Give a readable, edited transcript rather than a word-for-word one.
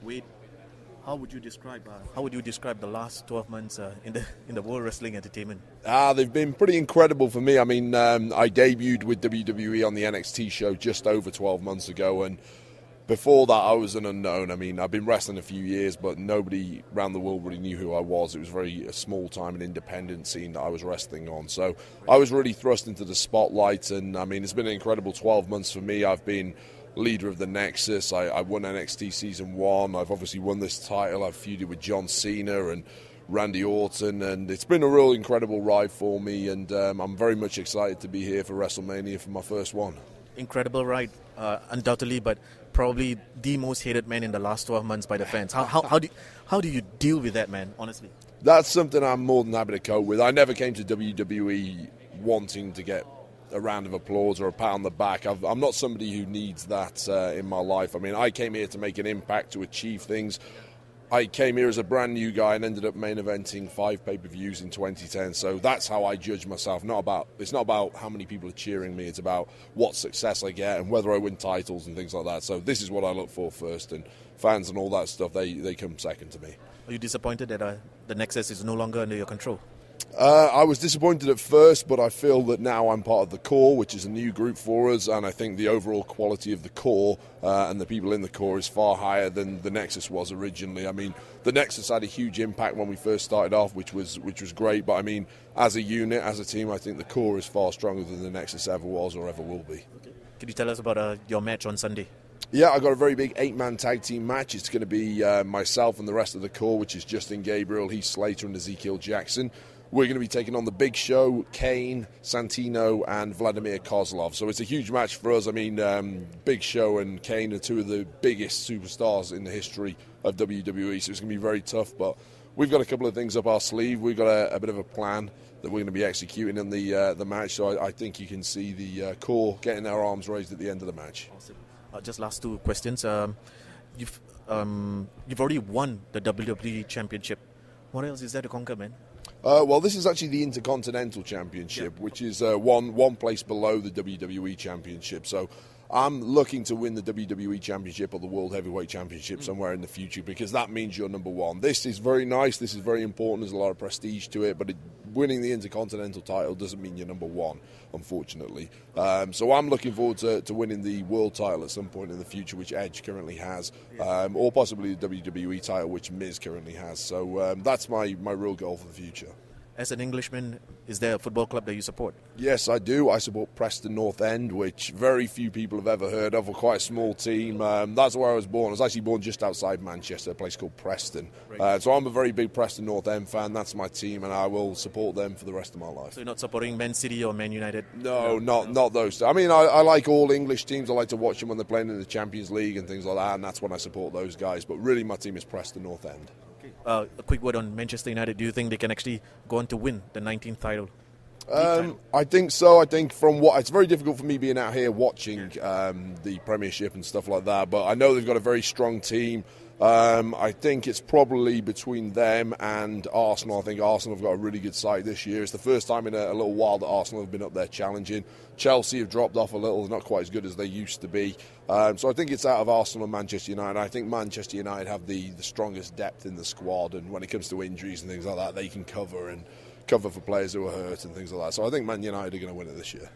Wade, how would you describe the last 12 months in the world wrestling entertainment? They've been pretty incredible for me. I mean, I debuted with WWE on the NXT show just over 12 months ago, and before that I was an unknown. I mean, I've been wrestling a few years, but nobody around the world really knew who I was. It was a small time and independent scene that I was wrestling on. So I was really thrust into the spotlight, and I mean, it's been an incredible 12 months for me. I've been leader of the Nexus. I won NXT Season 1. I've obviously won this title. I've feuded with John Cena and Randy Orton, and it's been a real incredible ride for me, and I'm very much excited to be here for WrestleMania for my first one. Incredible ride, undoubtedly, but probably the most hated man in the last 12 months by the fans. How do you deal with that, man, honestly? That's something I'm more than happy to cope with. I never came to WWE wanting to get a round of applause or a pat on the back. I'm not somebody who needs that in my life. I mean, I came here to make an impact, to achieve things. I came here as a brand new guy and ended up main eventing 5 pay-per-views in 2010. So that's how I judge myself. It's not about how many people are cheering me. It's about what success I get and whether I win titles and things like that. So this is what I look for first, and fans and all that stuff, they come second to me. Are you disappointed that the Nexus is no longer under your control? I was disappointed at first, but I feel that now I'm part of the core, which is a new group for us, and I think the overall quality of the core and the people in the core is far higher than the Nexus was originally. I mean, the Nexus had a huge impact when we first started off, which was great, but I mean, as a unit, as a team, I think the core is far stronger than the Nexus ever was or ever will be. Okay. Could you tell us about your match on Sunday? Yeah, I got a very big 8-man tag team match. It's going to be myself and the rest of the core, which is Justin Gabriel, Heath Slater, and Ezekiel Jackson. We're going to be taking on the Big Show, Kane, Santino, and Vladimir Kozlov. So it's a huge match for us. I mean, Big Show and Kane are 2 of the biggest superstars in the history of WWE, so it's going to be very tough. But we've got a couple of things up our sleeve. We've got a bit of a plan that we're going to be executing in the match. So I think you can see the core getting their arms raised at the end of the match. Awesome. Just last 2 questions. You've already won the WWE Championship. What else is there to conquer, man? Well, this is actually the Intercontinental Championship, which is one place below the WWE Championship. So I'm looking to win the WWE Championship or the World Heavyweight Championship somewhere in the future, because that means you're number one. This is very nice. This is very important. There's a lot of prestige to it, but winning the Intercontinental title doesn't mean you're number one, unfortunately. So I'm looking forward to winning the world title at some point in the future, which Edge currently has, or possibly the WWE title, which Miz currently has. So that's my real goal for the future. As an Englishman, is there a football club that you support? Yes, I do. I support Preston North End, which very few people have ever heard of. We're quite a small team. That's where I was born. I was actually born just outside Manchester, a place called Preston. So I'm a very big Preston North End fan. That's my team, and I will support them for the rest of my life. So you're not supporting Man City or Man United? No, not those two. I mean, I like all English teams. I like to watch them when they're playing in the Champions League and things like that, and that's when I support those guys. But really, my team is Preston North End. A quick word on Manchester United. Do you think they can actually go on to win the 19th title? I think so. I think it's very difficult for me being out here watching the Premiership and stuff like that, but I know they've got a very strong team. I think it's probably between them and Arsenal. I think Arsenal have got a really good side this year. It's the first time in a little while that Arsenal have been up there challenging. Chelsea have dropped off a little. They're not quite as good as they used to be. So I think it's out of Arsenal and Manchester United. I think Manchester United have the strongest depth in the squad, and when it comes to injuries and things like that, they can cover for players who are hurt and things like that. So I think Man United are going to win it this year.